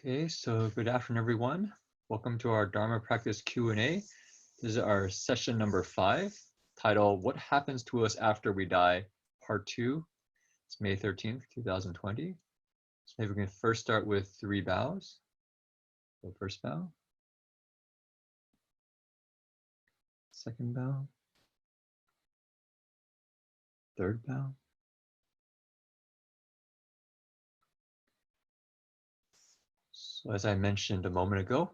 Okay, so good afternoon, everyone. Welcome to our Dharma Practice Q&A. This is our session number 5, titled What Happens to Us After We Die, Part 2. It's May 13th, 2020. So maybe we can first start with 3 bows. So first bow. Second bow. Third bow. So as I mentioned a moment ago,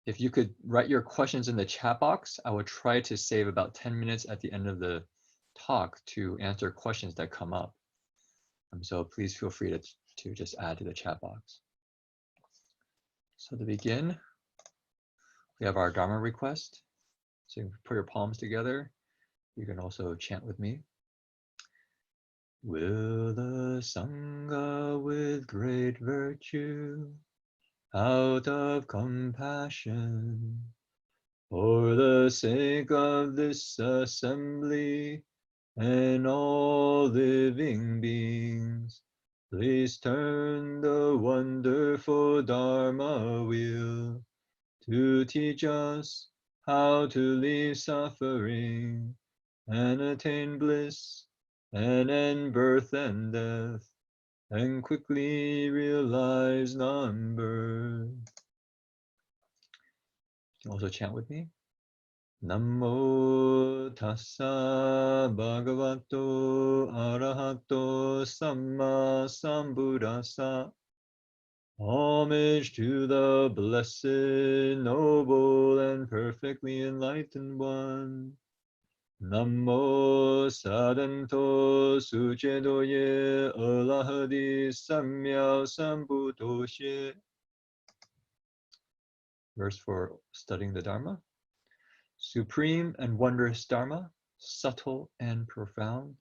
if you could write your questions in the chat box, I will try to save about 10 minutes at the end of the talk to answer questions that come up. So please feel free to just add to the chat box. So to begin, we have our Dharma Request. So you can put your palms together. You can also chant with me. Will the Sangha with great virtue, out of compassion, for the sake of this assembly and all living beings, please turn the wonderful Dharma wheel to teach us how to leave suffering and attain bliss and end birth and death and quickly realize non-birth. You can also chant with me. Namo tassa bhagavato arahato samma sambuddhassa. Homage to the blessed, noble, and perfectly enlightened one. Namo sadanto sucedoye alahadi samya sambuddhoshe. Verse for studying the Dharma. Supreme and wondrous Dharma, subtle and profound,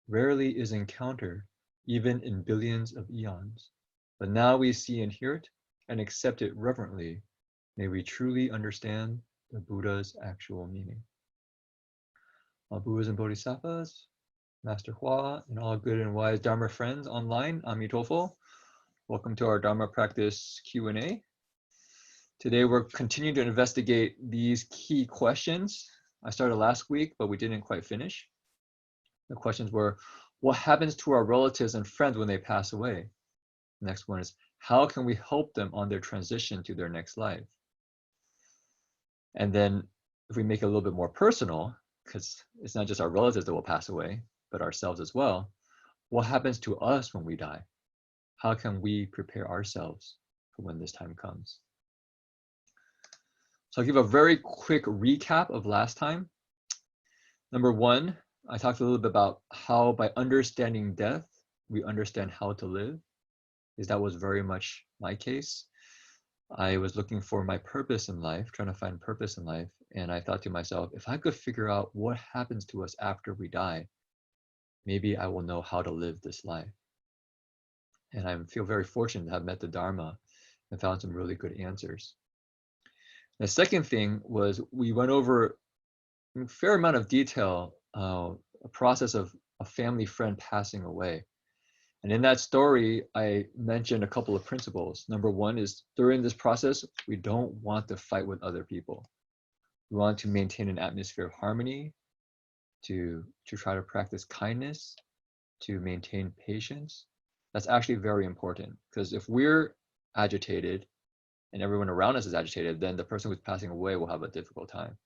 rarely is encountered even in billions of eons. But now we see and hear it and accept it reverently. May we truly understand the Buddha's actual meaning. All Buddhas and Bodhisattvas, Master Hua, and all good and wise Dharma friends online, Amitofo. Welcome to our Dharma Practice Q&A. Today we're continuing to investigate these key questions. I started last week, but we didn't quite finish. The questions were, what happens to our relatives and friends when they pass away? The next one is, how can we help them on their transition to their next life? And then if we make it a little bit more personal, because it's not just our relatives that will pass away, but ourselves as well, what happens to us when we die? How can we prepare ourselves for when this time comes? So I'll give a very quick recap of last time. Number 1, I talked a little bit about how by understanding death, we understand how to live, because that was very much my case. I was looking for my purpose in life, trying to find purpose in life. And I thought to myself, if I could figure out what happens to us after we die, maybe I will know how to live this life. And I feel very fortunate to have met the Dharma and found some really good answers. The second thing was we went over in a fair amount of detail, a process of a family friend passing away. And in that story, I mentioned a couple of principles. Number 1 is during this process, we don't want to fight with other people. We want to maintain an atmosphere of harmony, to try to practice kindness, to maintain patience. That's actually very important, because if we're agitated and everyone around us is agitated, then the person who's passing away will have a difficult time.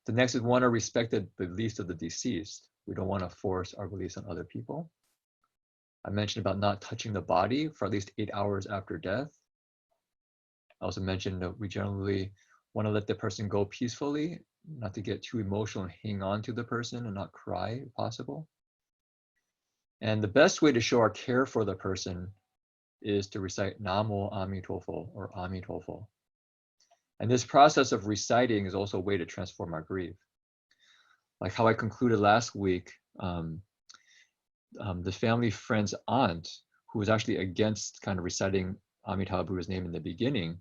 The next is we want to respect the beliefs of the deceased. We don't want to force our beliefs on other people. I mentioned about not touching the body for at least 8 hours after death. I also mentioned that we generally want to let the person go peacefully, not to get too emotional and hang on to the person and not cry if possible. And the best way to show our care for the person is to recite Namo Amitofo or Amitofo. And this process of reciting is also a way to transform our grief. Like how I concluded last week, the family friend's aunt, who was actually against kind of reciting Amitabha Buddha's name in the beginning,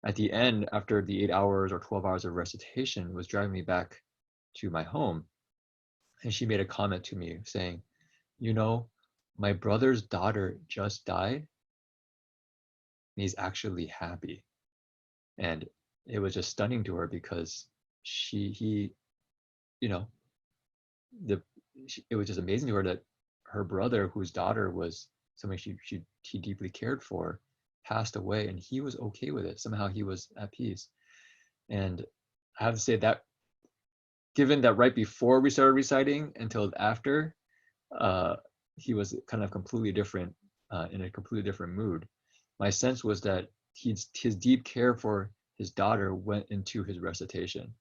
at the end, after the 8 hours or 12 hours of recitation, was driving me back to my home. And she made a comment to me saying, you know, my brother's daughter just died, and he's actually happy. And it was just stunning to her because he, you know, it was just amazing to her that her brother, whose daughter was somebody she deeply cared for, passed away, and he was okay with it. Somehow he was at peace. And I have to say that, given that right before we started reciting until after, he was kind of completely different, in a completely different mood. My sense was that his deep care for his daughter went into his recitation.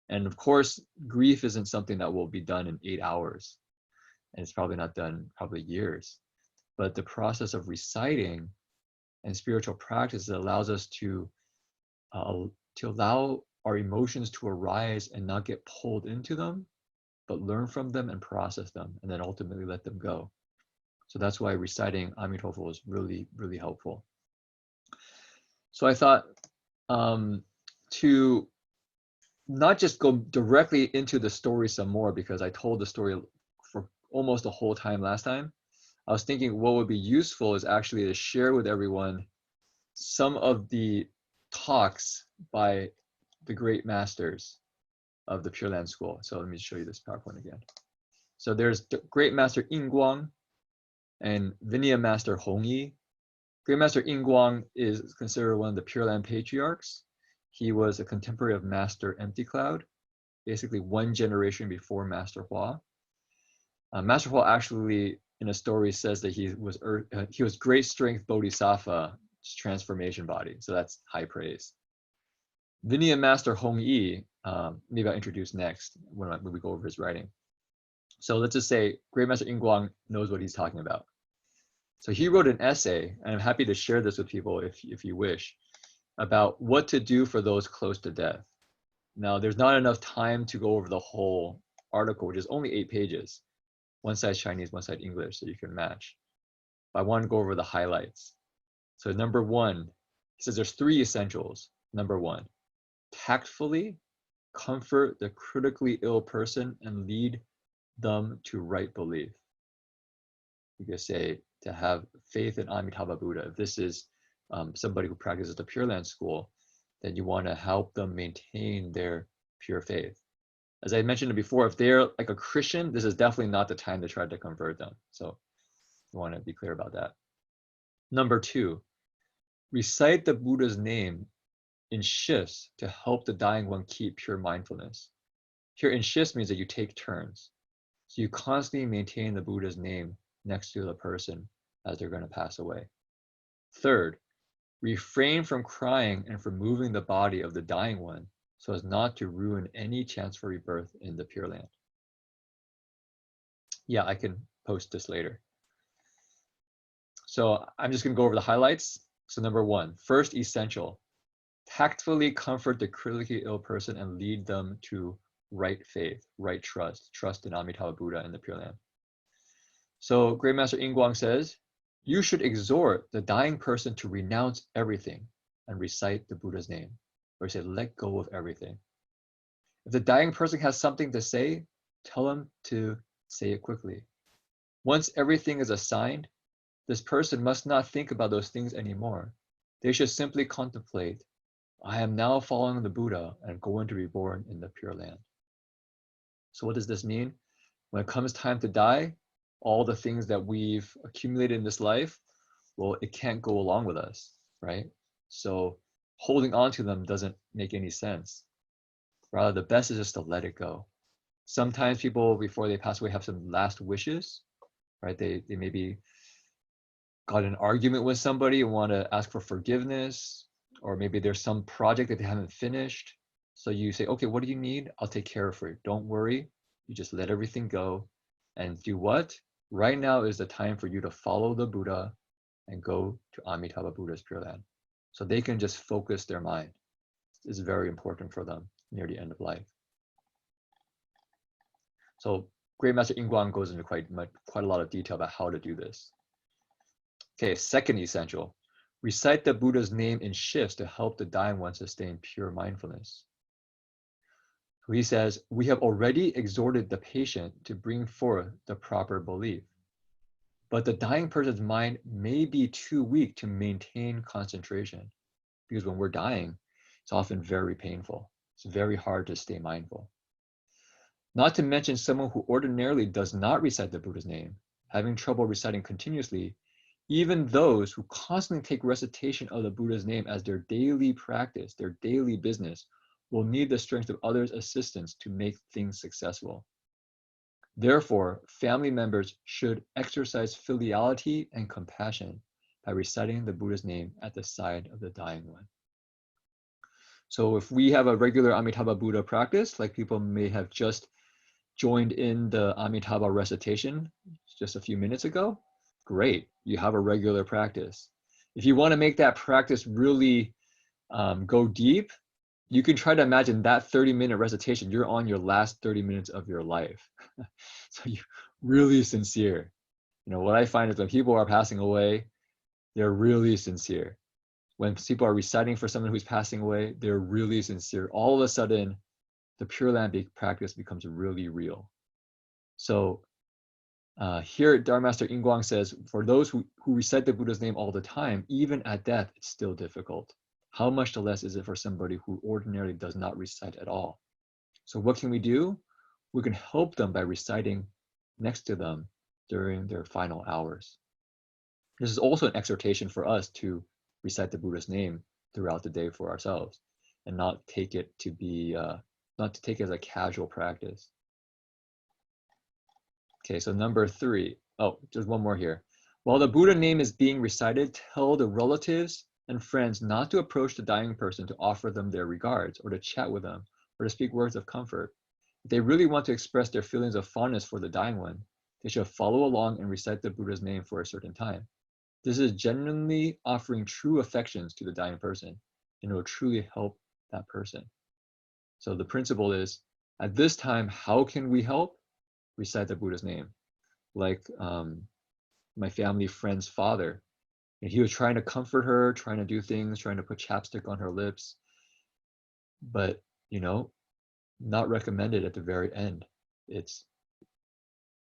And of course, grief isn't something that will be done in 8 hours, and it's probably not done probably years. But the process of reciting and spiritual practice that allows us to allow our emotions to arise and not get pulled into them, but learn from them and process them, and then ultimately let them go. So that's why reciting Amitabha is really, really helpful. So I thought to not just go directly into the story some more, because I told the story for almost the whole time last time. I was thinking what would be useful is actually to share with everyone some of the talks by the great masters of the Pure Land School. So let me show you this PowerPoint again. So there's the great master Guang and Vinaya master Hongyi. Great master Guang is considered one of the Pure Land patriarchs. He was a contemporary of Master Empty Cloud, basically one generation before Master Hua. Master Hua actually, in a story, says that he was great strength Bodhisattva transformation body. So that's high praise. Vinaya master Hongyi, maybe I'll introduce next when we go over his writing. So let's just say Great Master Guang knows what he's talking about. So he wrote an essay, and I'm happy to share this with people if you wish, about what to do for those close to death. Now, there's not enough time to go over the whole article, which is only 8 pages. One side Chinese, one side English, so you can match. But I want to go over the highlights. So number 1, he says there's 3 essentials. Number 1, tactfully comfort the critically ill person and lead them to right belief. You could say to have faith in Amitabha Buddha. If this is somebody who practices the Pure Land School, then you want to help them maintain their pure faith. As I mentioned before, if they're like a Christian, this is definitely not the time to try to convert them. So you want to be clear about that. Number 2, recite the Buddha's name in shifts to help the dying one keep pure mindfulness. Here in shifts means that you take turns. So you constantly maintain the Buddha's name next to the person as they're going to pass away. Third, refrain from crying and from moving the body of the dying one so as not to ruin any chance for rebirth in the Pure Land. Yeah, I can post this later. So I'm just going to go over the highlights. So number 1, first essential, tactfully comfort the critically ill person and lead them to right faith, right trust in Amitabha Buddha and the Pure Land. So Great Master Guang says, you should exhort the dying person to renounce everything and recite the Buddha's name, or say, let go of everything. If the dying person has something to say, tell them to say it quickly. Once everything is assigned, this person must not think about those things anymore. They should simply contemplate, I am now following the Buddha and going to be born in the Pure Land. So what does this mean? When it comes time to die, all the things that we've accumulated in this life, well, it can't go along with us, right? So holding on to them doesn't make any sense. Rather, the best is just to let it go. Sometimes people, before they pass away, have some last wishes, right? They maybe got an argument with somebody and want to ask for forgiveness, or maybe there's some project that they haven't finished. So you say, okay, what do you need? I'll take care of it. Don't worry. You just let everything go and do what? Right now is the time for you to follow the Buddha and go to Amitabha Buddha's Pure Land. So they can just focus their mind. It's very important for them near the end of life. So Great Master Guang goes into quite a lot of detail about how to do this. Okay, second essential, recite the Buddha's name in shifts to help the dying one sustain pure mindfulness. So he says, we have already exhorted the patient to bring forth the proper belief. But the dying person's mind may be too weak to maintain concentration, because when we're dying, it's often very painful. It's very hard to stay mindful. Not to mention someone who ordinarily does not recite the Buddha's name, having trouble reciting continuously. Even those who constantly take recitation of the Buddha's name as their daily practice, their daily business, will need the strength of others' assistance to make things successful. Therefore, family members should exercise filiality and compassion by reciting the Buddha's name at the side of the dying one. So if we have a regular Amitabha Buddha practice, like people may have just joined in the Amitabha recitation just a few minutes ago, great, you have a regular practice. If you want to make that practice really go deep, you can try to imagine that 30-minute recitation, you're on your last 30 minutes of your life. So you're really sincere. You know, what I find is when people are passing away, they're really sincere. When people are reciting for someone who's passing away, they're really sincere. All of a sudden, the Pure Land practice becomes really real. So here, Dharma Master Guang says, for those who recite the Buddha's name all the time, even at death, it's still difficult. How much the less is it for somebody who ordinarily does not recite at all? So what can we do? We can help them by reciting next to them during their final hours. This is also an exhortation for us to recite the Buddha's name throughout the day for ourselves, and not take it to be, not to take it as a casual practice. Okay, so number 3. Oh, there's one more here. While the Buddha name is being recited, tell the relatives and friends not to approach the dying person to offer them their regards, or to chat with them, or to speak words of comfort. If they really want to express their feelings of fondness for the dying one, they should follow along and recite the Buddha's name for a certain time. This is genuinely offering true affections to the dying person, and it will truly help that person. So the principle is, at this time, how can we help? Recite the Buddha's name. Like my family friend's father, and he was trying to comfort her, trying to do things, trying to put chapstick on her lips, but not recommended at the very end. It's,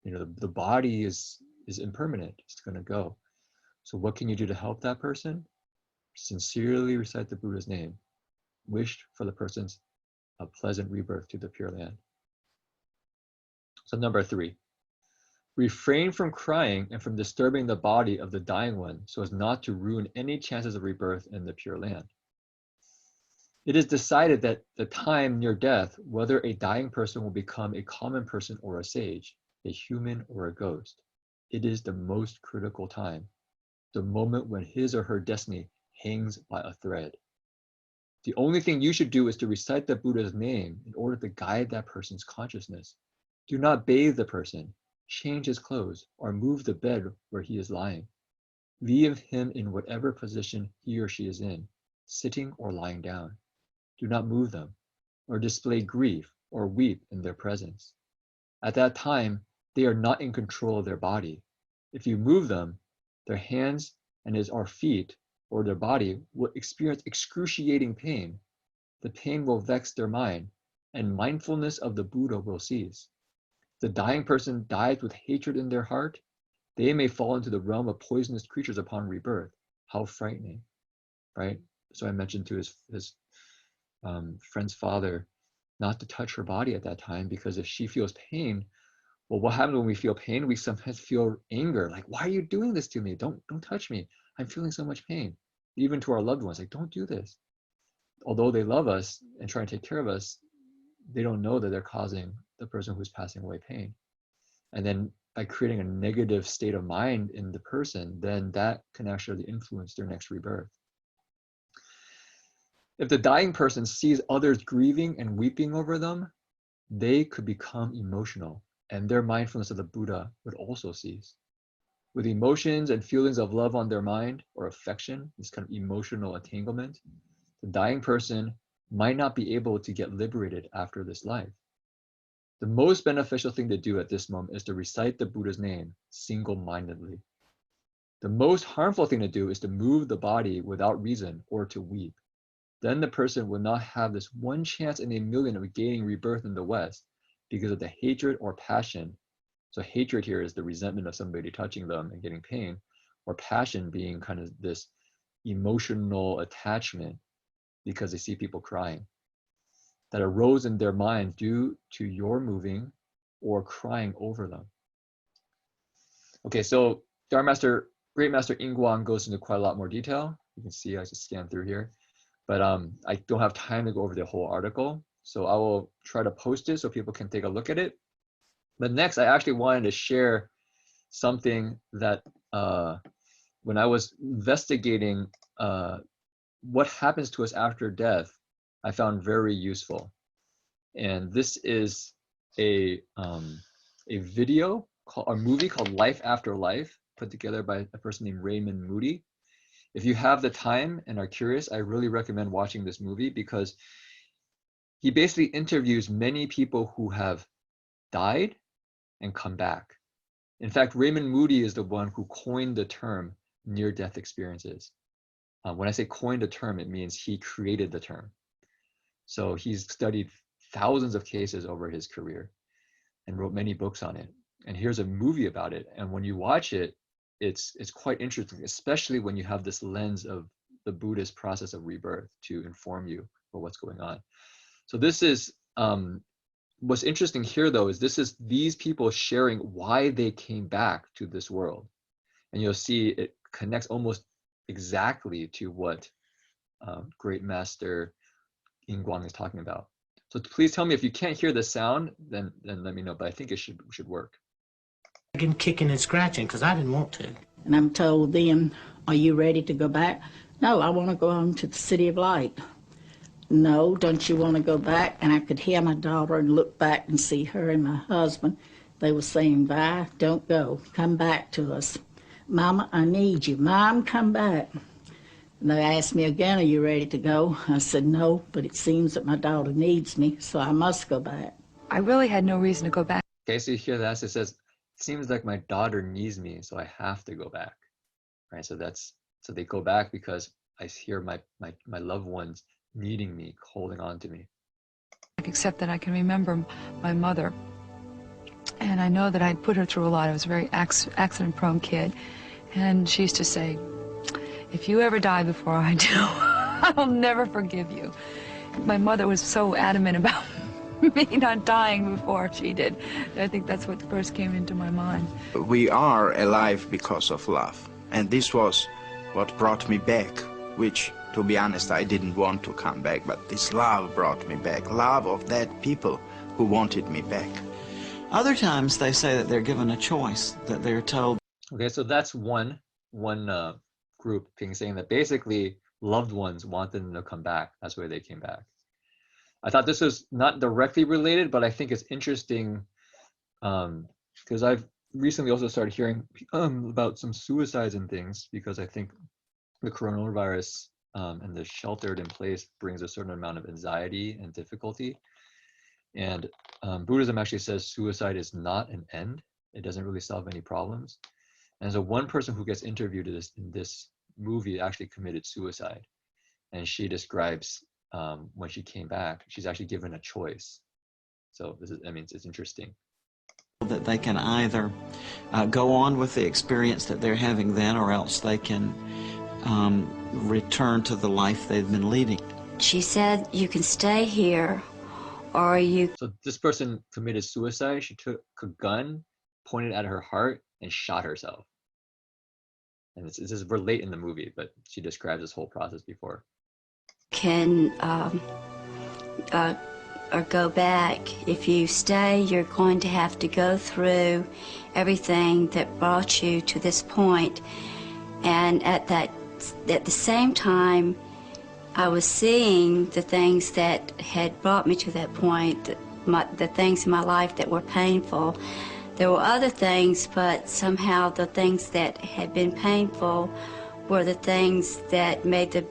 the body is impermanent, it's going to go. So what can you do to help that person? Sincerely recite the Buddha's name. Wish for the person's a pleasant rebirth to the Pure Land. So number 3, refrain from crying and from disturbing the body of the dying one so as not to ruin any chances of rebirth in the Pure Land. It is decided that the time near death, whether a dying person will become a common person or a sage, a human or a ghost, it is the most critical time, the moment when his or her destiny hangs by a thread. The only thing you should do is to recite the Buddha's name in order to guide that person's consciousness. Do not bathe the person, change his clothes, or move the bed where he is lying. Leave him in whatever position he or she is in, sitting or lying down. Do not move them, or display grief or weep in their presence. At that time, they are not in control of their body. If you move them, their hands and or feet or their body will experience excruciating pain. The pain will vex their mind, and mindfulness of the Buddha will cease. If the dying person dies with hatred in their heart, they may fall into the realm of poisonous creatures upon rebirth. How frightening, right? So I mentioned to his friend's father not to touch her body at that time, because if she feels pain, well, what happens when we feel pain? We sometimes feel anger, like, why are you doing this to me? Don't touch me. I'm feeling so much pain. Even to our loved ones, like, don't do this. Although they love us and try to take care of us, they don't know that they're causing the person who's passing away pain. And then by creating a negative state of mind in the person, then that can actually influence their next rebirth. If the dying person sees others grieving and weeping over them, they could become emotional, and their mindfulness of the Buddha would also cease. With emotions and feelings of love on their mind, or affection, this kind of emotional entanglement, the dying person might not be able to get liberated after this life. The most beneficial thing to do at this moment is to recite the Buddha's name single-mindedly. The most harmful thing to do is to move the body without reason or to weep. Then the person will not have this one chance in a million of gaining rebirth in the West because of the hatred or passion So hatred here is the resentment of somebody touching them and getting pain, or passion being kind of this emotional attachment because they see people crying that arose in their mind due to your moving or crying over them. Okay, so Dharma Master, Great Master Guang goes into quite a lot more detail. You can see I just scanned through here, but I don't have time to go over the whole article. So I will try to post it so people can take a look at it. But next, I actually wanted to share something that when I was investigating what happens to us after death, I found very useful. And this is a video, a movie called Life After Life, put together by a person named Raymond Moody. If you have the time and are curious, I really recommend watching this movie because he basically interviews many people who have died and come back. In fact, Raymond Moody is the one who coined the term near-death experiences. When I say coined a term, it means he created the term. So he's studied thousands of cases over his career and wrote many books on it. And here's a movie about it. And when you watch it, it's quite interesting, especially when you have this lens of the Buddhist process of rebirth to inform you about what's going on. So this is, what's interesting here though, is this is these people sharing why they came back to this world. And you'll see it connects almost exactly to what Great Master Guang is talking about. So please tell me if you can't hear the sound, then let me know, but I think it should work. Kicking and scratching because I didn't want to. And I'm told then, are you ready to go back? No, I want to go home to the City of Light. No, don't you want to go back? And I could hear my daughter and look back and see her and my husband. They were saying, bye, don't go, come back to us. Mama, I need you. Mom, come back. And they asked me again, are you ready to go? I said, no, but it seems that my daughter needs me, so I must go back. I really had no reason to go back. Okay, so you hear that, it says, it seems like my daughter needs me, so I have to go back, right? So they go back because I hear my loved ones needing me, holding on to me. Except that I can remember my mother, and I know that I'd put her through a lot. I was a very accident-prone kid, and she used to say, if you ever die before I do, I'll never forgive you. My mother was so adamant about me not dying before she did. I think that's what first came into my mind. We are alive because of love, and this was what brought me back, which, to be honest, I didn't want to come back, but this love brought me back, love of that people who wanted me back. Other times they say that they're given a choice, that they're told. Okay, so that's one group being saying that basically loved ones wanted them to come back. That's why they came back. I thought this was not directly related, but I think it's interesting because I've recently also started hearing about some suicides and things because I think the coronavirus and the sheltered in place brings a certain amount of anxiety and difficulty. And Buddhism actually says suicide is not an end. It doesn't really solve any problems. And so one person who gets interviewed in this movie actually committed suicide. And she describes when she came back, she's actually given a choice. So this is, I mean, it's interesting. That they can either go on with the experience that they're having then, or else they can return to the life they've been leading. She said, you can stay here, or you... So this person committed suicide. She took a gun, pointed at her heart, and shot herself. And this is we're late in the movie, but she describes this whole process before. Can or go back. If you stay, you're going to have to go through everything that brought you to this point. And at the same time, I was seeing the things that had brought me to that point, the things in my life that were painful. There were other things, but somehow the things that had been painful were the things that made the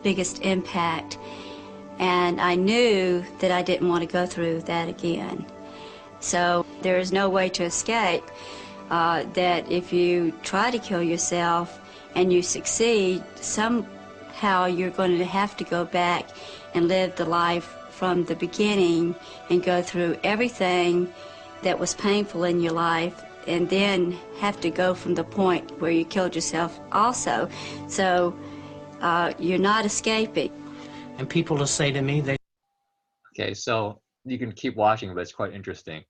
biggest impact. And I knew that I didn't want to go through that again. So there is no way to escape that if you try to kill yourself and you succeed, somehow you're going to have to go back and live the life from the beginning and go through everything that was painful in your life, and then have to go from the point where you killed yourself also. So you're not escaping. And people will say to me, Okay, so you can keep watching, but it's quite interesting.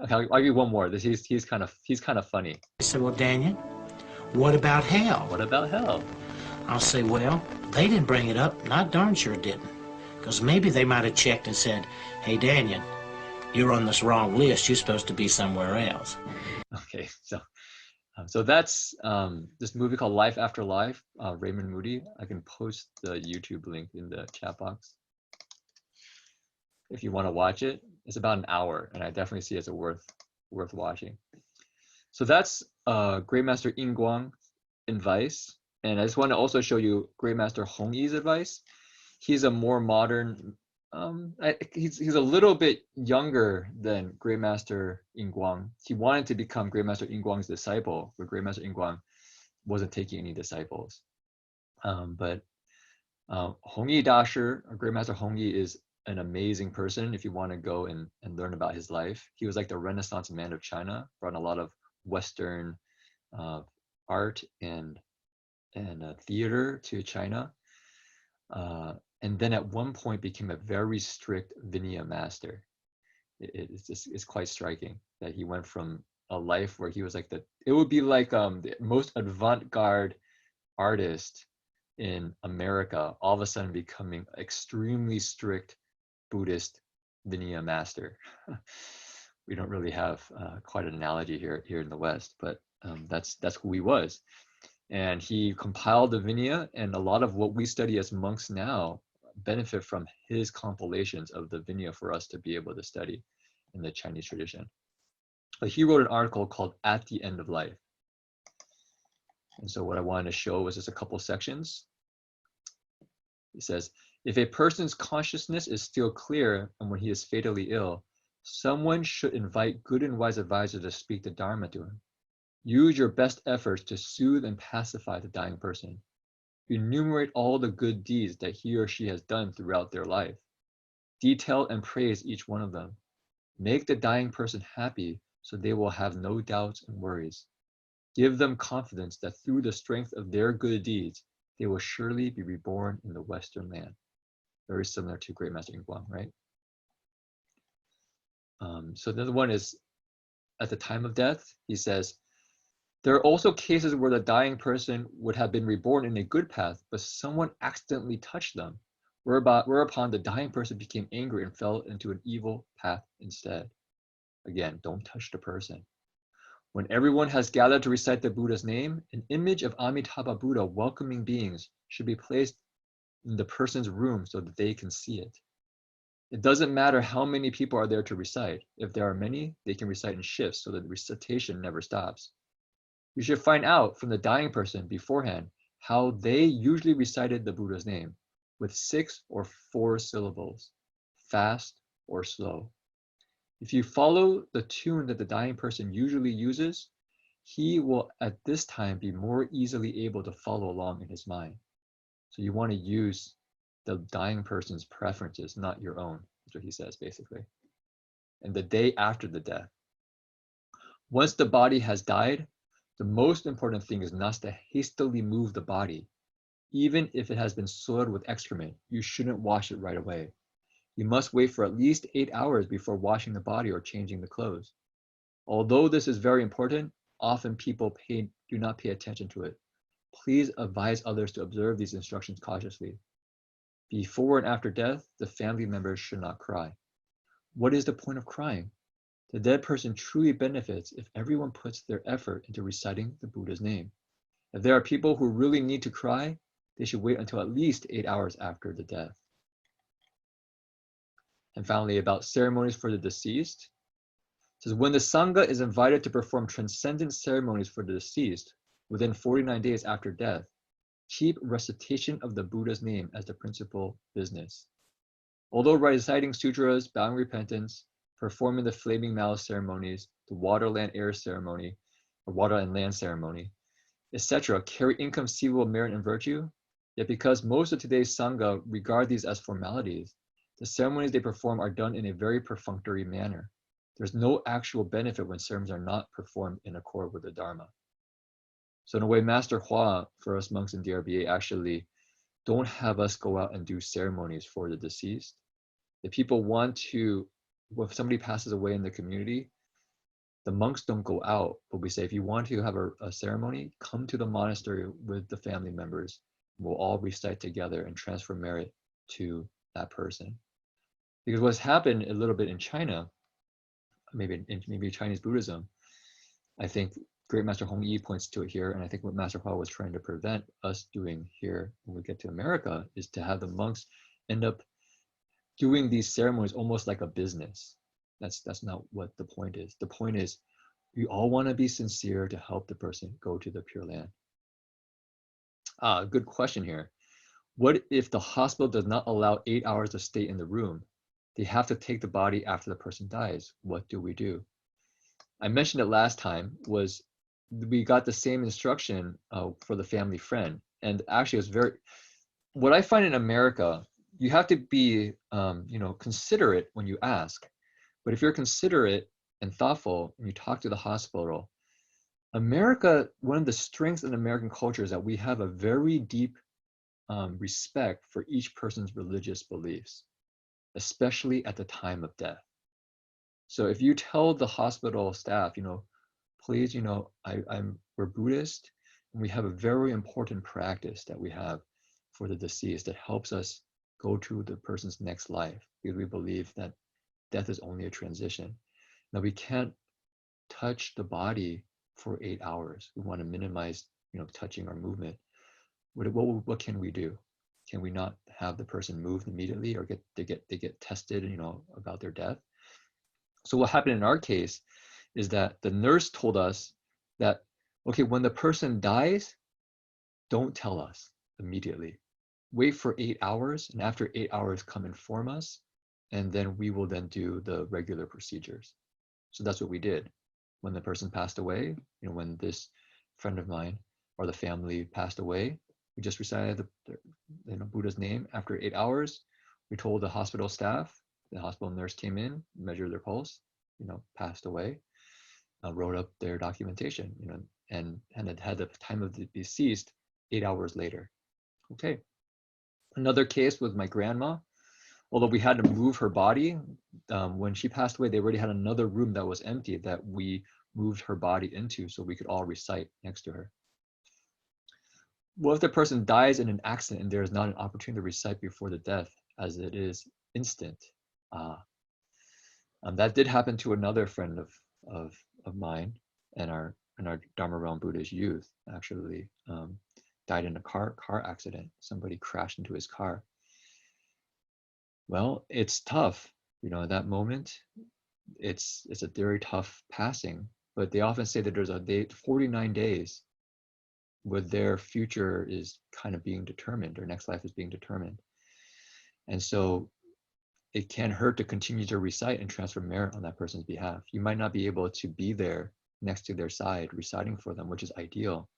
Okay, I'll give you one more. He's kind of funny. they say, well, Daniel, what about hell? What about hell? I'll say, well, they didn't bring it up, and I darn sure didn't. Because maybe they might have checked and said, hey, Daniel, you're on this wrong list. You're supposed to be somewhere else. Okay, so that's this movie called Life After Life, Raymond Moody. I can post the YouTube link in the chat box if you want to watch it. It's about an hour, and I definitely see it's worth watching. So that's Great Master Guang advice, and I just want to also show you Great Master Hong Yi's advice. He's a more modern. He's a little bit younger than Great Master Guang. He wanted to become Great Master Guang's disciple, but Great Master Guang wasn't taking any disciples. But Hong Yi Dashi, or Great Master Hong Yi, is an amazing person if you want to go and learn about his life. He was like the Renaissance man of China, brought a lot of Western art and theater to China. And then at one point became a very strict Vinaya master. It's quite striking that he went from a life where he was like it would be like the most avant-garde artist in America, all of a sudden becoming extremely strict Buddhist Vinaya master. We don't really have quite an analogy here in the West, but that's who he was. And he compiled the Vinaya, and a lot of what we study as monks now benefit from his compilations of the Vinaya for us to be able to study in the Chinese tradition. But he wrote an article called At the End of Life. And so what I wanted to show was just a couple sections. He says, if a person's consciousness is still clear and when he is fatally ill, someone should invite good and wise advisors to speak the Dharma to him. Use your best efforts to soothe and pacify the dying person. Enumerate all the good deeds that he or she has done throughout their life. Detail and praise each one of them. Make the dying person happy so they will have no doubts and worries. Give them confidence that through the strength of their good deeds, they will surely be reborn in the Western land. Very similar to Great Master Guang, right? So the other one is, at the time of death, he says, there are also cases where the dying person would have been reborn in a good path, but someone accidentally touched them, whereupon the dying person became angry and fell into an evil path instead. Again, don't touch the person. When everyone has gathered to recite the Buddha's name, an image of Amitabha Buddha welcoming beings should be placed in the person's room so that they can see it. It doesn't matter how many people are there to recite. If there are many, they can recite in shifts so that the recitation never stops. You should find out from the dying person beforehand how they usually recited the Buddha's name, with 6 or 4 syllables, fast or slow. If you follow the tune that the dying person usually uses, he will at this time be more easily able to follow along in his mind. So you want to use the dying person's preferences, not your own. That's what he says, basically. And the day after the death. Once the body has died, the most important thing is not to hastily move the body. Even if it has been soiled with excrement, you shouldn't wash it right away. You must wait for at least 8 hours before washing the body or changing the clothes. Although this is very important, often people do not pay attention to it. Please advise others to observe these instructions cautiously. Before and after death, the family members should not cry. What is the point of crying? The dead person truly benefits if everyone puts their effort into reciting the Buddha's name. If there are people who really need to cry, they should wait until at least 8 hours after the death. And finally, about ceremonies for the deceased. It says, when the Sangha is invited to perform transcendent ceremonies for the deceased within 49 days after death, keep recitation of the Buddha's name as the principal business. Although reciting sutras, bowing repentance, performing the flaming malice ceremonies, the water, land, air ceremony, or water and land ceremony, etc., carry inconceivable merit and virtue, yet because most of today's Sangha regard these as formalities, the ceremonies they perform are done in a very perfunctory manner. There's no actual benefit when ceremonies are not performed in accord with the Dharma. So in a way, Master Hua, for us monks in DRBA, actually don't have us go out and do ceremonies for the deceased. If people want to, well, if somebody passes away in the community, the monks don't go out, but we say, if you want to have a ceremony, come to the monastery with the family members. We'll all recite together and transfer merit to that person. Because what's happened a little bit in China, maybe Chinese Buddhism, I think Great Master Hong Yi points to it here, and I think what Master Hua was trying to prevent us doing here when we get to America is to have the monks end up doing these ceremonies almost like a business. That's not what the point is. The point is we all want to be sincere to help the person go to the Pure Land. Good question here. What if the hospital does not allow 8 hours to stay in the room? They have to take the body after the person dies. What do we do? I mentioned it last time, was we got the same instruction for the family friend. And actually it's very, what I find in America, you have to be considerate when you ask. But if you're considerate and thoughtful and you talk to the hospital, America, one of the strengths in American culture is that we have a very deep respect for each person's religious beliefs, especially at the time of death. So if you tell the hospital staff, please, we're Buddhist, and we have a very important practice that we have for the deceased that helps us go to the person's next life, because we believe that death is only a transition. Now we can't touch the body for 8 hours. We want to minimize, touching or movement. What can we do? Can we not have the person moved immediately, or they get tested, about their death? So what happened in our case is that the nurse told us that, okay, when the person dies, don't tell us immediately. Wait for 8 hours, and after 8 hours, come inform us, and then we will then do the regular procedures. So that's what we did. When the person passed away, when this friend of mine or the family passed away, we just recited the Buddha's name. After 8 hours, we told the hospital staff, the hospital nurse came in, measured their pulse, passed away, wrote up their documentation, and it had the time of the deceased 8 hours later. Okay. Another case was my grandma. Although we had to move her body, when she passed away, they already had another room that was empty that we moved her body into so we could all recite next to her. What if the person dies in an accident and there is not an opportunity to recite before the death, as it is instant? That did happen to another friend of mine in our Dharma Realm Buddhist youth. Actually, died in a car accident. Somebody crashed into his car. Well, it's tough, at that moment. It's a very tough passing. But they often say that there's 49 days where their future is kind of being determined, their next life is being determined. And so it can't hurt to continue to recite and transfer merit on that person's behalf. You might not be able to be there next to their side reciting for them, which is ideal,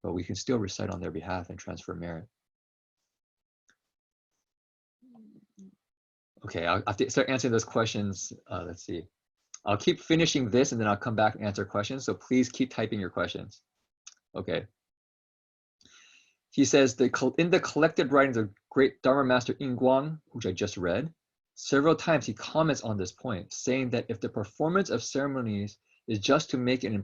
but we can still recite on their behalf and transfer merit. Okay, I'll have to start answering those questions. Let's see. I'll keep finishing this and then I'll come back and answer questions. So please keep typing your questions. Okay. He says, in the collected writings of great Dharma Master Guang, which I just read, several times he comments on this point, saying that if the performance of ceremonies is just to make an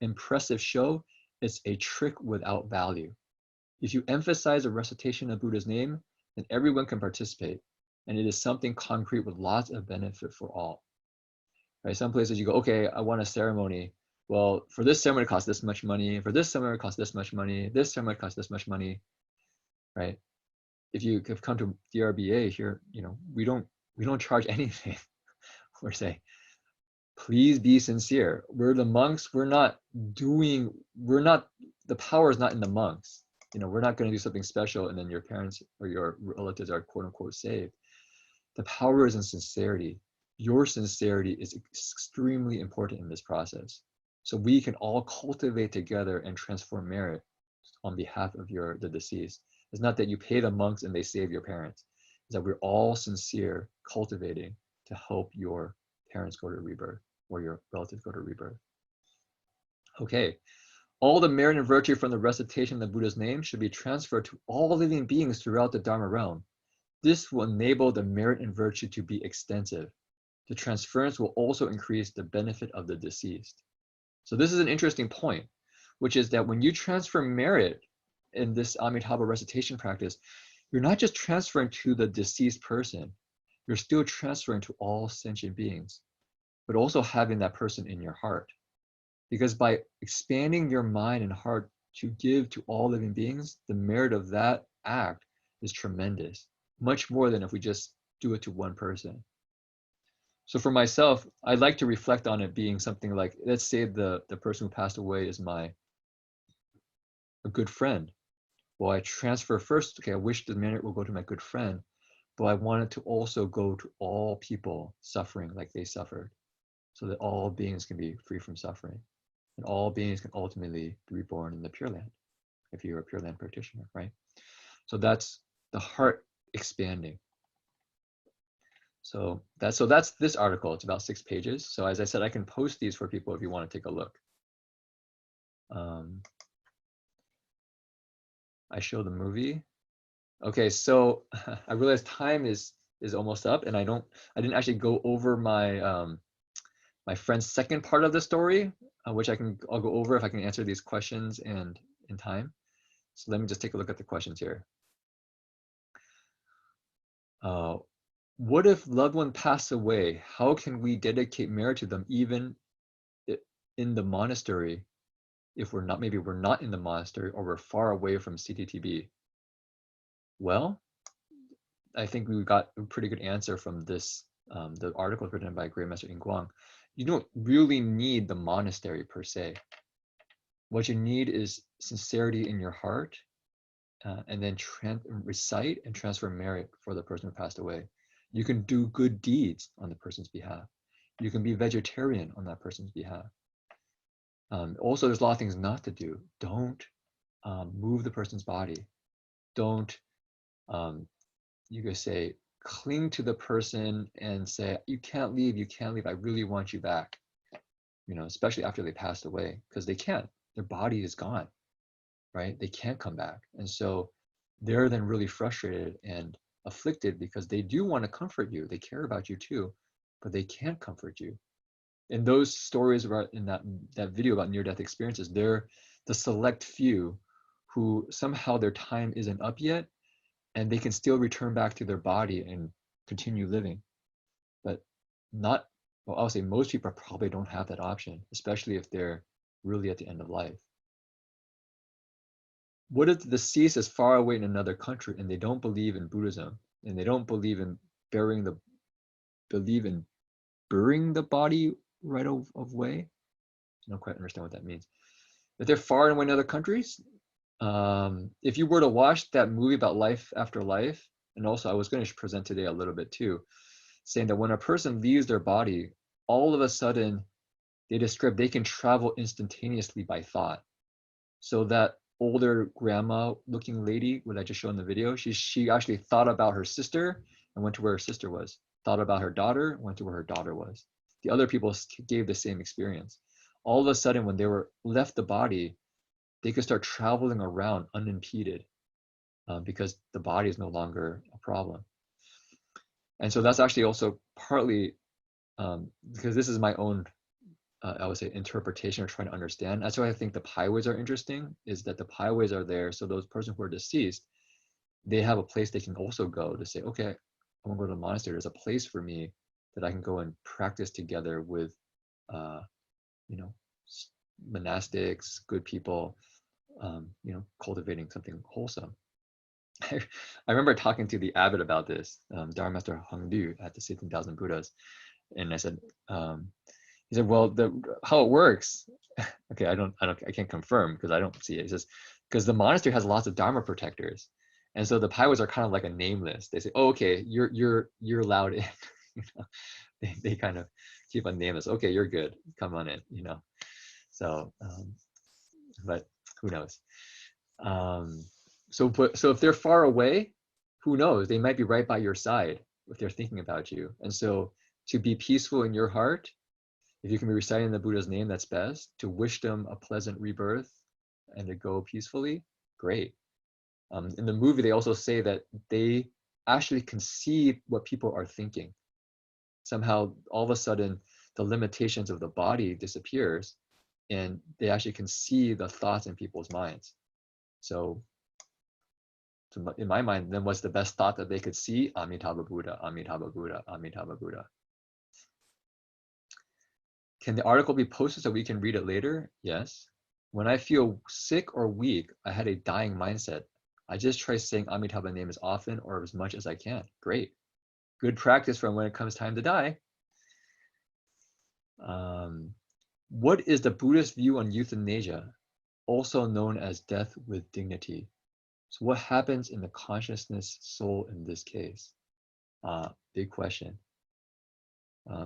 impressive show, it's a trick without value. If you emphasize the recitation of Buddha's name, then everyone can participate, and it is something concrete with lots of benefit for all. Right? Some places you go, okay, I want a ceremony. Well, for this ceremony it costs this much money. For this ceremony it costs this much money. This ceremony costs this much money, right? If you have come to DRBA here, we don't charge anything. We're saying, please be sincere. We're the monks. The power is not in the monks. We're not going to do something special and then your parents or your relatives are quote unquote saved. The power is in sincerity. Your sincerity is extremely important in this process. So we can all cultivate together and transform merit on behalf of the deceased. It's not that you pay the monks and they save your parents. It's that we're all sincere, cultivating to help your parents go to rebirth or your relatives go to rebirth. Okay, all the merit and virtue from the recitation of the Buddha's name should be transferred to all living beings throughout the Dharma realm. This will enable the merit and virtue to be extensive. The transference will also increase the benefit of the deceased. So this is an interesting point, which is that when you transfer merit in this Amitabha recitation practice, you're not just transferring to the deceased person, you're still transferring to all sentient beings, but also having that person in your heart. Because by expanding your mind and heart to give to all living beings, the merit of that act is tremendous, much more than if we just do it to one person. So for myself, I like to reflect on it being something like, let's say the person who passed away is a good friend. Well, I transfer first, okay, I wish the merit will go to my good friend, but I want it to also go to all people suffering like they suffered, so that all beings can be free from suffering. And all beings can ultimately be reborn in the Pure Land, if you're a Pure Land practitioner, right? So that's the heart expanding. So that's this article. It's about 6 pages. So as I said, I can post these for people if you want to take a look. I show the movie. Okay, so I realized time is almost up, and I didn't actually go over my my friend's second part of the story, which I'll go over if I can answer these questions and in time. So let me just take a look at the questions here. What if loved one pass away? How can we dedicate merit to them even in the monastery if maybe we're not in the monastery or we're far away from CTTB? Well, I think we got a pretty good answer from this, the article written by Great Master Guang. You don't really need the monastery per se. What you need is sincerity in your heart, and then recite and transfer merit for the person who passed away. You can do good deeds on the person's behalf. You can be vegetarian on that person's behalf. Also, there's a lot of things not to do. Don't move the person's body. Don't, you could say, cling to the person and say, you can't leave, I really want you back. You know, especially after they passed away, because they can't. Their body is gone, right? They can't come back. And so they're then really frustrated and afflicted because they do want to comfort you. They care about you too, but they can't comfort you. And those stories about in that video about near-death experiences, they're the select few who somehow their time isn't up yet, and they can still return back to their body and continue living. But not, well, I'll say most people probably don't have that option, especially if they're really at the end of life. What if the deceased is far away in another country and they don't believe in Buddhism and they don't believe in burying the body right of way? I don't quite understand what that means. If they're far away in other countries, if you were to watch that movie about life after life, and also I was going to present today a little bit too, saying that when a person leaves their body, all of a sudden they describe they can travel instantaneously by thought. So that older grandma looking lady, what I just showed in the video, she actually thought about her sister and went to where her sister was, thought about her daughter, went to where her daughter was. The other people gave the same experience. All of a sudden, when they were left the body, they could start traveling around unimpeded because the body is no longer a problem. And so that's actually also partly because this is my own, I would say, interpretation or trying to understand. That's why I think the pieways are interesting, is that the pieways are there so those persons who are deceased, they have a place they can also go to say, okay, I want to go to the monastery. There's a place for me that I can go and practice together with, you know, monastics, good people, you know, cultivating something wholesome. I remember talking to the abbot about this, Dharma Master Hung Du at the 16,000 Buddhas, and I said, he said, well, how it works, okay, I can't confirm because I don't see it. He says, because the monastery has lots of Dharma protectors, and so the pieways are kind of like a name list. They say, oh, okay, you're allowed in. You know, they kind of keep a name list. Okay, you're good, come on in. You know, so but who knows? So if they're far away, who knows? They might be right by your side if they're thinking about you. And so to be peaceful in your heart, if you can be reciting the Buddha's name, that's best. To wish them a pleasant rebirth and to go peacefully, great. In the movie, they also say that they actually can see what people are thinking. Somehow, all of a sudden, the limitations of the body disappears, and they actually can see the thoughts in people's minds. So in my mind, then what's the best thought that they could see? Amitabha Buddha, Amitabha Buddha, Amitabha Buddha. Can the article be posted so we can read it later? Yes. When I feel sick or weak, I had a dying mindset. I just try saying Amitabha name as often or as much as I can. Great. Good practice for when it comes time to die. What is the Buddhist view on euthanasia, also known as death with dignity? So what happens in the consciousness soul in this case? Big question.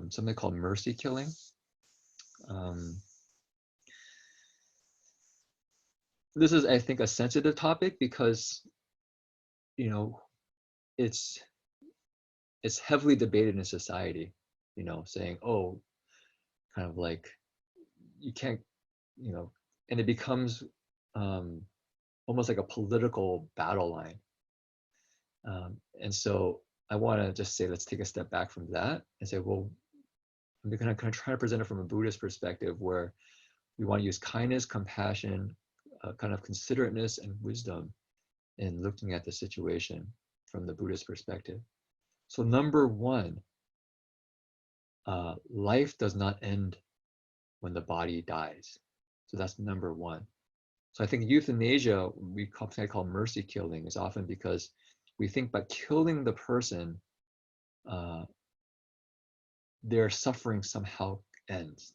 Something called mercy killing. This is, I think, a sensitive topic because, you know, it's heavily debated in society, you know, saying, oh, kind of like, you can't, you know, and it becomes almost like a political battle line. And so I want to just say, let's take a step back from that and say, well, I'm going to kind of try to present it from a Buddhist perspective where we want to use kindness, compassion, kind of considerateness and wisdom in looking at the situation from the Buddhist perspective. So number one, life does not end when the body dies. So that's number one. So I think euthanasia, we call mercy killing, is often because we think by killing the person, their suffering somehow ends.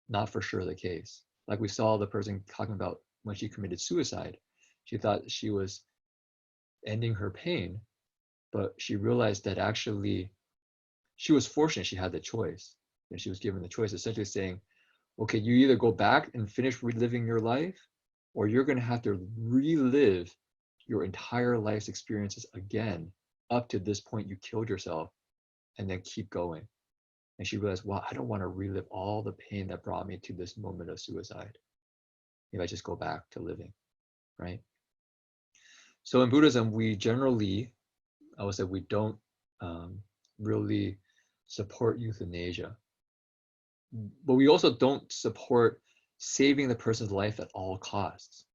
Not for sure the case. Like we saw the person talking about when she committed suicide, she thought she was ending her pain, but she realized that actually she was fortunate she had the choice. And she was given the choice, essentially saying, okay, you either go back and finish reliving your life, or you're going to have to relive your entire life's experiences again up to this point you killed yourself, and then keep going. And she realized, wow, I don't want to relive all the pain that brought me to this moment of suicide. Maybe I just go back to living, right? So in Buddhism, we generally, I would say, we don't really support euthanasia. But we also don't support saving the person's life at all costs.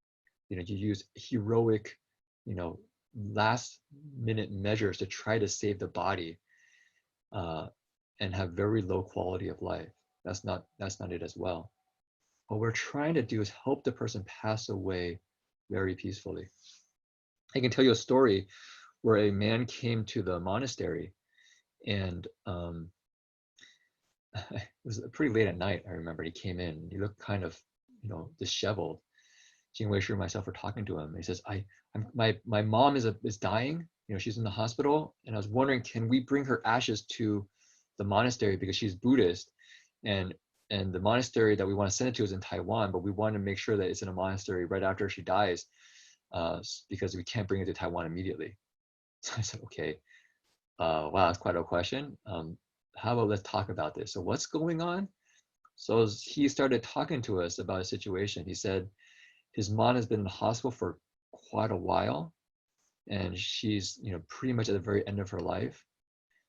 You know, you use heroic, you know, last minute measures to try to save the body and have very low quality of life. That's not it as well. What we're trying to do is help the person pass away very peacefully. I can tell you a story where a man came to the monastery, and it was pretty late at night. I remember he came in. He looked kind of, you know, disheveled. Jing Wei Shu and myself were talking to him. He says, my mom is dying. You know, she's in the hospital, and I was wondering, can we bring her ashes to the monastery because she's Buddhist, and the monastery that we want to send it to is in Taiwan, but we want to make sure that it's in a monastery right after she dies, because we can't bring it to Taiwan immediately. So I said, okay, wow, that's quite a question. How about let's talk about this? So what's going on? So he started talking to us about a situation. He said his mom has been in the hospital for quite a while, and she's, you know, pretty much at the very end of her life.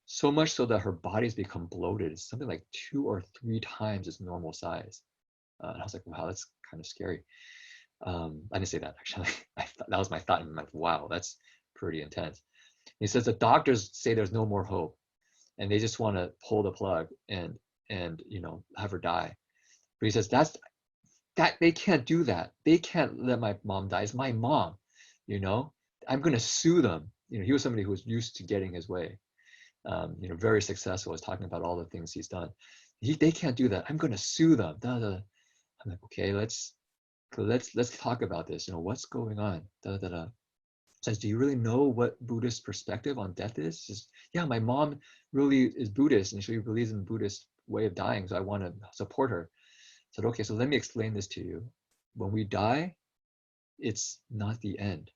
So much so that her body's become bloated. It's something like 2 or 3 times its normal size. And I was like, wow, that's kind of scary. I didn't say that actually. That was my thought. I'm like, wow, that's pretty intense. He says the doctors say there's no more hope, and they just want to pull the plug and you know, have her die. But he says that they can't do that. They can't let my mom die. It's my mom, you know. I'm going to sue them. You know, he was somebody who was used to getting his way. You know, very successful. Was talking about all the things he's done. They can't do that. I'm going to sue them. Da, da. I'm like, okay, let's talk about this. You know, what's going on? Da, da, da. Says, do you really know what Buddhist perspective on death is? Says, yeah, my mom really is Buddhist and she believes in the Buddhist way of dying, so I want to support her. I said, okay, so let me explain this to you. When we die, it's not the end.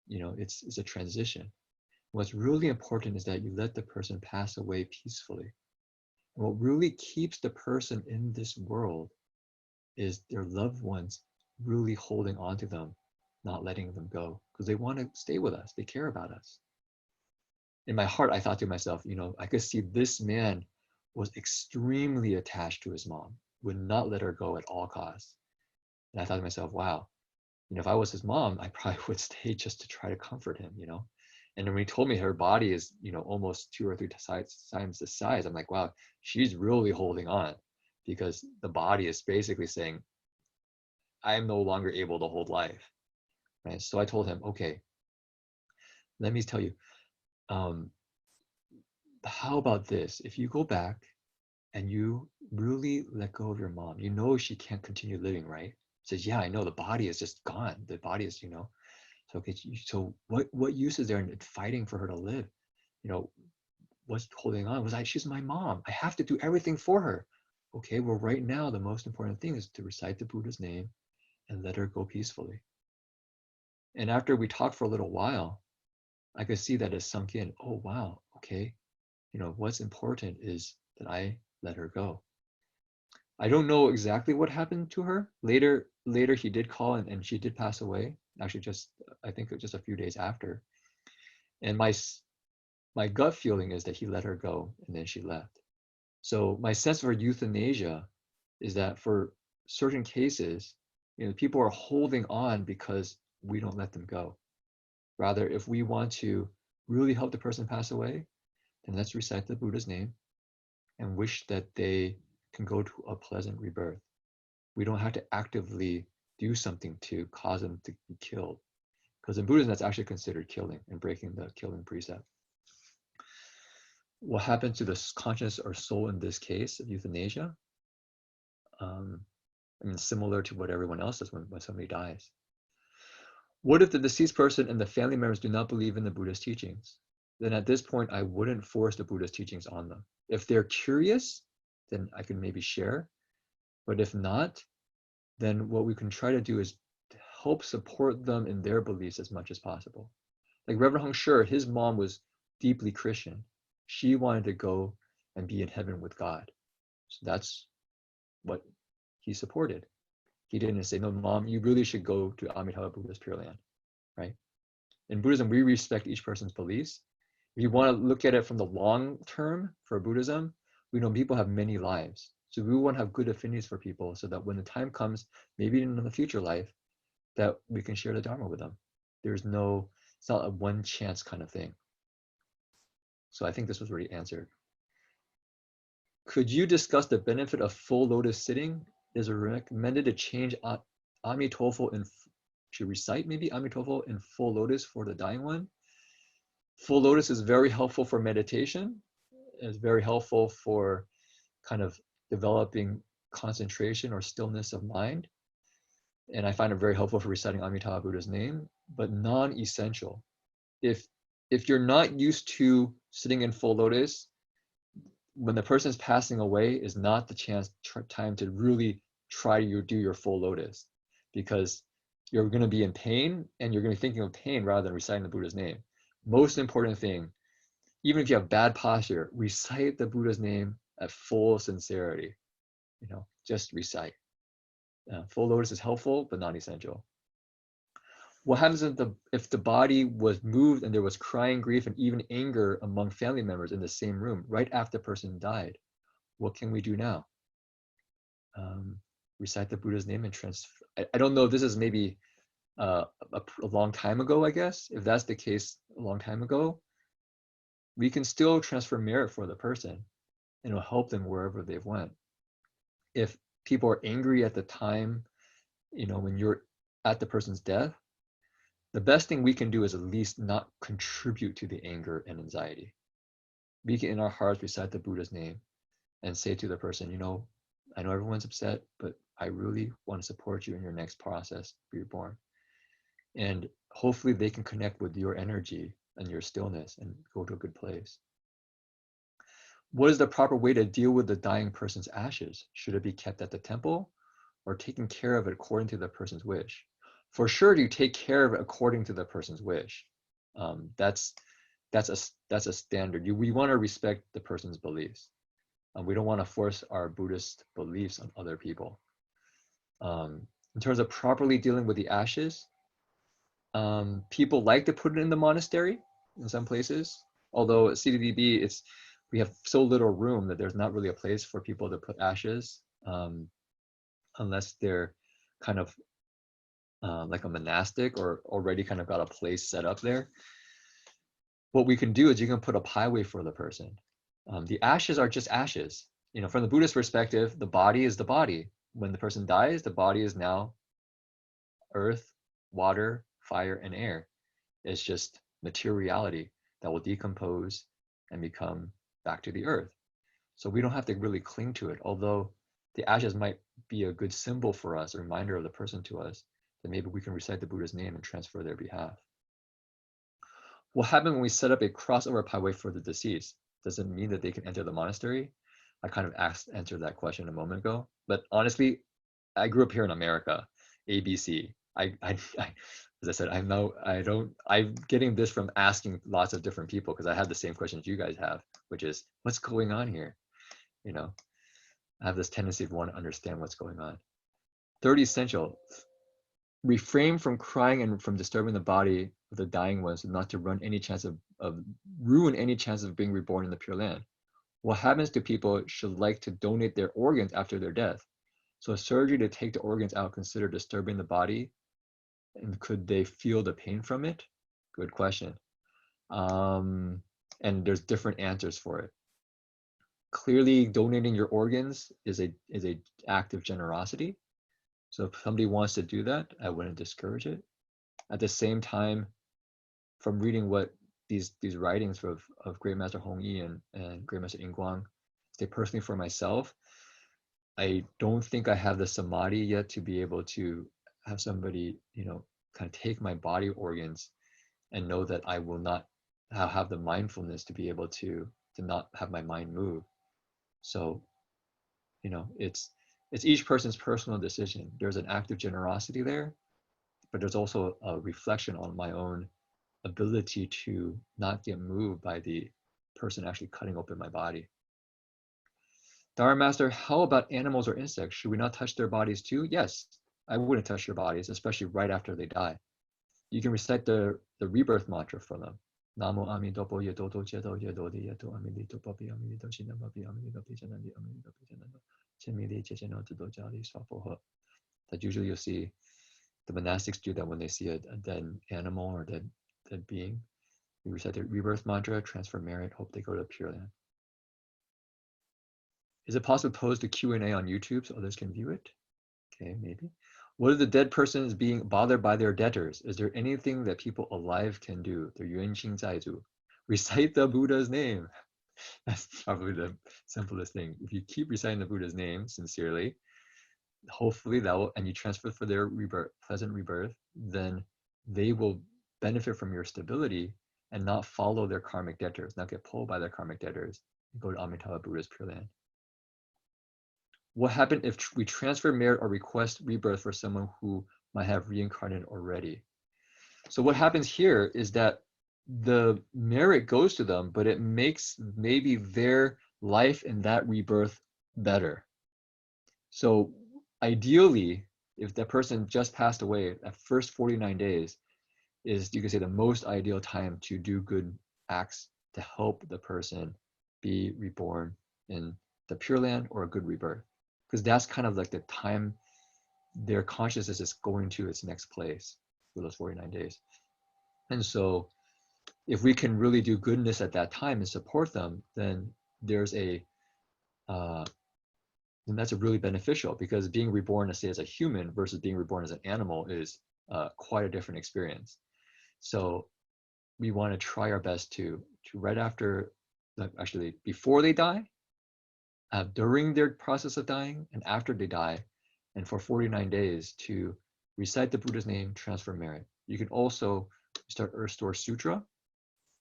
You know, it's a transition. What's really important is that you let the person pass away peacefully. And what really keeps the person in this world is their loved ones really holding on to them, not letting them go, because they want to stay with us. They care about us. In my heart, I thought to myself, I could see this man was extremely attached to his mom, would not let her go at all costs. And I thought to myself, wow, if I was his mom, I probably would stay just to try to comfort him, And then when he told me her body is, almost 2 or 3 times the size, I'm like, wow, she's really holding on, because the body is basically saying, I am no longer able to hold life, right? So I told him, okay, let me tell you, how about this? If you go back and you really let go of your mom, she can't continue living, right? He says, yeah, I know, the body is just gone. The body is, so okay, so what use is there in fighting for her to live? What's holding on? She's my mom. I have to do everything for her. Okay, well, right now, the most important thing is to recite the Buddha's name and let her go peacefully. And after we talked for a little while, I could see that it sunk in. Oh, wow, okay. What's important is that I let her go. I don't know exactly what happened to her. Later he did call and she did pass away. Actually, I think just a few days after. And my gut feeling is that he let her go and then she left. So my sense for euthanasia is that for certain cases, people are holding on because we don't let them go. Rather, if we want to really help the person pass away, then let's recite the Buddha's name and wish that they can go to a pleasant rebirth. We don't have to actively do something to cause them to be killed, because in Buddhism, that's actually considered killing and breaking the killing precept. What happens to the conscious or soul in this case of euthanasia? Similar to what everyone else does when somebody dies. What if the deceased person and the family members do not believe in the Buddha's teachings? Then at this point, I wouldn't force the Buddha's teachings on them. If they're curious, then I can maybe share. But if not, then what we can try to do is to help support them in their beliefs as much as possible. Like Reverend Heng Sure, his mom was deeply Christian. She wanted to go and be in heaven with God. So that's what he supported. He didn't say, no, mom, you really should go to Amitabha Buddha's Pure Land, right? In Buddhism, we respect each person's beliefs. If you want to look at it from the long term for Buddhism, we know people have many lives. So we want to have good affinities for people so that when the time comes, maybe in the future life, that we can share the Dharma with them. It's not a one chance kind of thing. So I think this was already answered. Could you discuss the benefit of full lotus sitting? Is it recommended to change Amitofo to recite maybe Amitofo in full lotus for the dying one? Full lotus is very helpful for meditation. It's very helpful for kind of developing concentration or stillness of mind. And I find it very helpful for reciting Amitabha Buddha's name, but non-essential. If you're not used to sitting in full lotus, when the person's passing away is not the time to really try to do your full lotus, because you're going to be in pain and you're going to be thinking of pain rather than reciting the Buddha's name. Most important thing, even if you have bad posture, recite the Buddha's name at full sincerity. Just recite. Full lotus is helpful, but not essential. What happens if the body was moved and there was crying, grief, and even anger among family members in the same room right after the person died? What can we do now? Recite the Buddha's name and transfer. I don't know if this is maybe a long time ago, I guess. If that's the case, a long time ago, we can still transfer merit for the person and it'll help them wherever they've went. If people are angry at the time, when you're at the person's death, the best thing we can do is at least not contribute to the anger and anxiety. We can, in our hearts, recite the Buddha's name and say to the person, I know everyone's upset, but I really want to support you in your next process, be reborn. And hopefully they can connect with your energy and your stillness and go to a good place. What is the proper way to deal with the dying person's ashes? Should it be kept at the temple or taken care of it according to the person's wish? For sure, you take care of it according to the person's wish. That's that's a standard. We want to respect the person's beliefs. We don't want to force our Buddhist beliefs on other people. In terms of properly dealing with the ashes, people like to put it in the monastery in some places. Although at CDDB, we have so little room that there's not really a place for people to put ashes, unless they're kind of like a monastic or already kind of got a place set up there. What we can do is you can put a highway for the person. The ashes are just ashes. You know, from the Buddhist perspective, the body is the body. When the person dies, the body is now earth, water, fire, and air. It's just materiality that will decompose and become back to the earth. So we don't have to really cling to it, although the ashes might be a good symbol for us, a reminder of the person to us, that maybe we can recite the Buddha's name and transfer their behalf. What happens when we set up a crossover highway for the deceased? Does it mean that they can enter the monastery? I kind of answered that question a moment ago, but honestly, I grew up here in America, ABC. As I said, I'm getting this from asking lots of different people because I have the same questions you guys have, which is, what's going on here? You know, I have this tendency to want to understand what's going on. Third essential, refrain from crying and from disturbing the body of the dying ones, not to ruin any chance of being reborn in the Pure Land. What happens to people should like to donate their organs after their death? So a surgery to take the organs out consider disturbing the body, and could they feel the pain from it? Good question. And there's different answers for it. Clearly, donating your organs is a act of generosity. So if somebody wants to do that, I wouldn't discourage it. At the same time, from reading what these writings of Great Master Hong Yi and Great Master Guang say, personally for myself, I don't think I have the samadhi yet to be able to have somebody, you know, kind of take my body organs and know that I will not have the mindfulness to be able to not have my mind move. So, you know, it's each person's personal decision. There's an act of generosity there, but there's also a reflection on my own ability to not get moved by the person actually cutting open my body. Dharma Master, how about animals or insects? Should we not touch their bodies too? Yes, I wouldn't touch their bodies, especially right after they die. You can recite the rebirth mantra for them. Namo Amidopo Yedodo Jedo Yedodi Yedo Amidito Papi Amidito Shinapapi Amidito Pijanandi Amidito Pijanando Chemili Checheno Jali Swapoho. That usually you'll see the monastics do that when they see a dead animal or dead being. You recite the rebirth mantra, transfer merit, hope they go to Pure Land. Is it possible to post a Q&A on YouTube so others can view it? Okay, maybe. What are the dead persons being bothered by their debtors? Is there anything that people alive can do? The Yuan Qing Zaizu. Recite the Buddha's name. That's probably the simplest thing. If you keep reciting the Buddha's name sincerely, hopefully that will, and you transfer for their rebirth, pleasant rebirth, then they will benefit from your stability and not follow their karmic debtors, not get pulled by their karmic debtors, and go to Amitabha Buddha's Pure Land. What happened if we transfer merit or request rebirth for someone who might have reincarnated already? So what happens here is that the merit goes to them, but it makes maybe their life in that rebirth better. So ideally, if that person just passed away, that first 49 days is, you could say, the most ideal time to do good acts to help the person be reborn in the Pure Land or a good rebirth. Because that's kind of like the time their consciousness is going to its next place for those 49 days. And so if we can really do goodness at that time and support them, then there's then that's a really beneficial, because being reborn, let's say, as a human versus being reborn as an animal is quite a different experience. So we want to try our best to right after, actually before they die, during their process of dying, and after they die, and for 49 days to recite the Buddha's name, transfer merit. You can also start Earth Store Sutra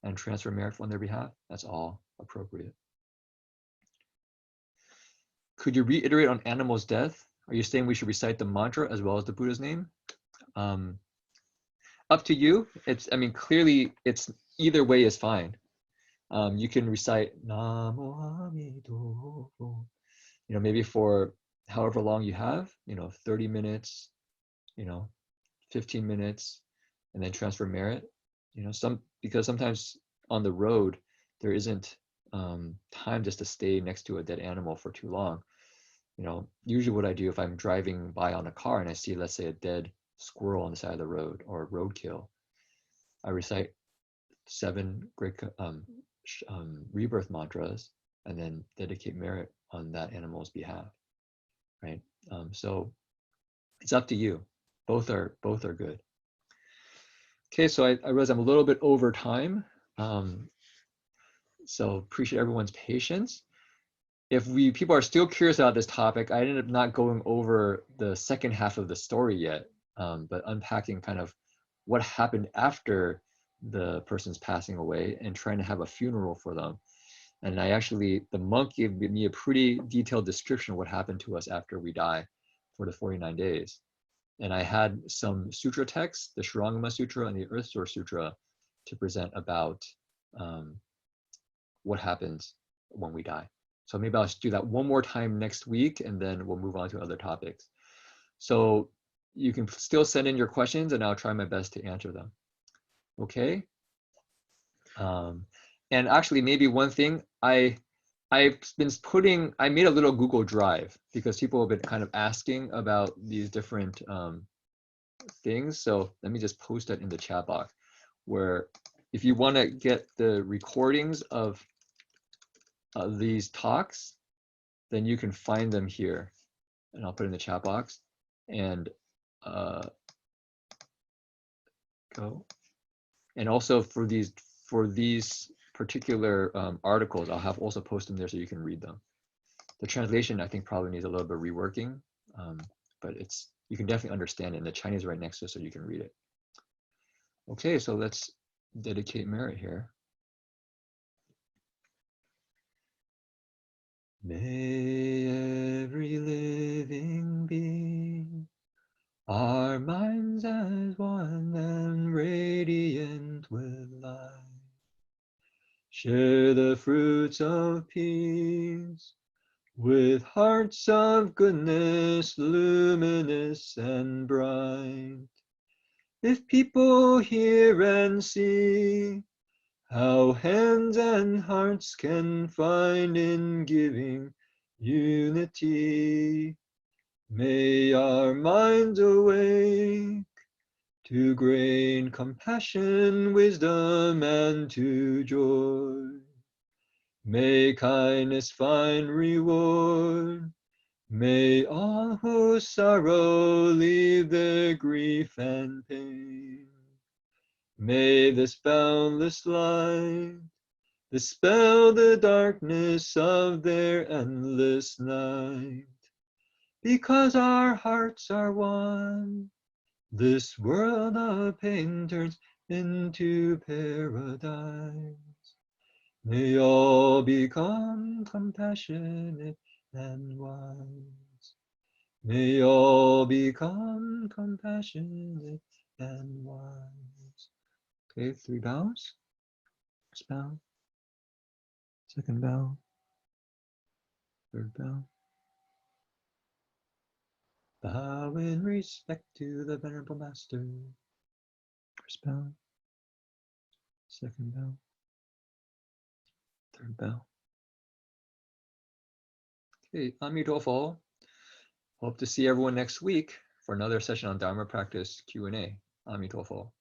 and transfer merit on their behalf. That's all appropriate. Could you reiterate on animals' death? Are you saying we should recite the mantra as well as the Buddha's name? Up to you. I mean, clearly it's either way is fine. You can recite Namo Amito, maybe for however long you have, 30 minutes, 15 minutes, and then transfer merit. Because sometimes on the road, there isn't time just to stay next to a dead animal for too long. Usually what I do if I'm driving by on a car and I see, let's say, a dead squirrel on the side of the road or roadkill, I recite 7 great rebirth mantras and then dedicate merit on that animal's behalf, right? So it's up to you. Both are good. Okay, so I realize I'm a little bit over time. So appreciate everyone's patience. If people are still curious about this topic, I ended up not going over the second half of the story yet, but unpacking kind of what happened after the person's passing away and trying to have a funeral for them. And the monk gave me a pretty detailed description of what happened to us after we die for the 49 days. And I had some sutra texts, the Shurangama Sutra and the Earth Source Sutra, to present about what happens when we die. So maybe I'll do that one more time next week, and then we'll move on to other topics. So you can still send in your questions, and I'll try my best to answer them. Okay. And actually, maybe one thing I made a little Google Drive because people have been kind of asking about these different things. So let me just post that in the chat box, where if you want to get the recordings of these talks, then you can find them here, and I'll put it in the chat box. And go. And also for these particular articles, I'll have also post them there so you can read them. The translation I think probably needs a little bit of reworking, but you can definitely understand it. And the Chinese right next to it so you can read it. Okay, so let's dedicate merit here. May every living being, our minds as one and radiant with light, share the fruits of peace with hearts of goodness, luminous and bright. If people hear and see how hands and hearts can find in giving unity, may our minds awake to great compassion, wisdom, and to joy. May kindness find reward. May all who sorrow leave their grief and pain. May this boundless light dispel the darkness of their endless night. Because our hearts are one, this world of pain turns into paradise. May all become compassionate and wise. May all become compassionate and wise. Okay, 3 bows. First bow. Second bow. Third bow. Bow in respect to the Venerable Master. First bow. Second bow. Third bow. Okay, Amitofo. Hope to see everyone next week for another session on Dharma Practice Q&A. Amitofo.